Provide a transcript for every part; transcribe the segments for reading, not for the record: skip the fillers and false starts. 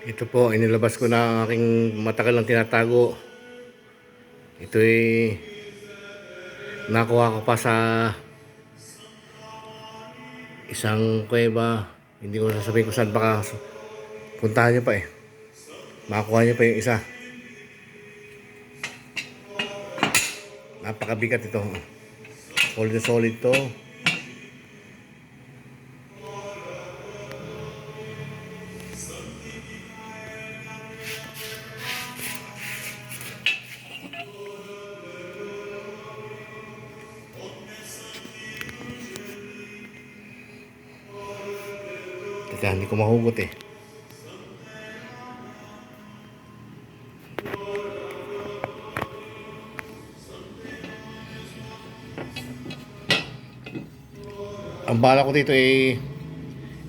Ito po, inilabas ko na ang aking matagal lang tinatago. Ito ay nakuha ko pa sa isang kuweba. Hindi ko sasabihin kung saan, baka puntahan nyo pa eh. Makakuha nyo pa yung isa. Napakabigat ito. Solid na solid to. Teka, hindi ko mahugot eh. Ang bala ko dito eh,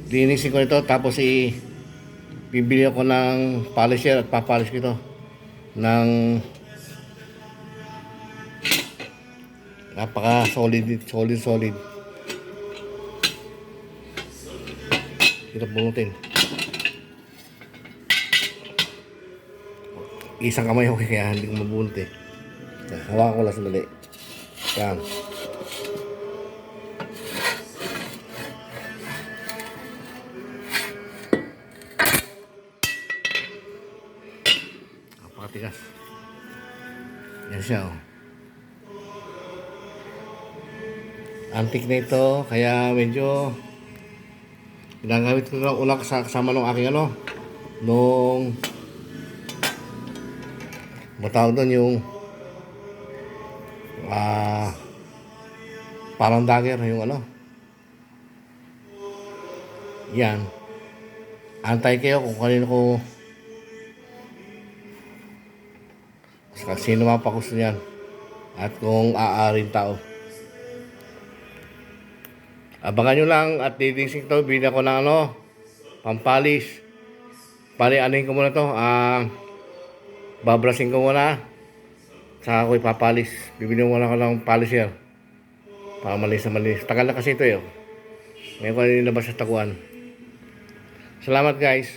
linisin ko ito tapos bibili ako ng polisher at papolish ko ito ng napaka solid. Hirap bunutin. Isang kamay ako kaya hindi ko mabunot eh. Hawakan ko lang sandali. Yan. Napakatigas. Yan siya oh. Antique na ito kaya medyo ginagamit ko lang ulang kasama nung aking nung matawag doon yung parang dagger yung yan, antay kayo kung kanino ko sino mapagusto niyan at kung aaring tao. Abangan nyo lang at didising to, bili ako ng pampalis. Anin ko muna to, babrasin ko muna, saka ako ipapalis. Bibili muna ako ng polisher para malis. Tagal na kasi ito eh. Ngayon ko nilabas sa takuan. Salamat guys.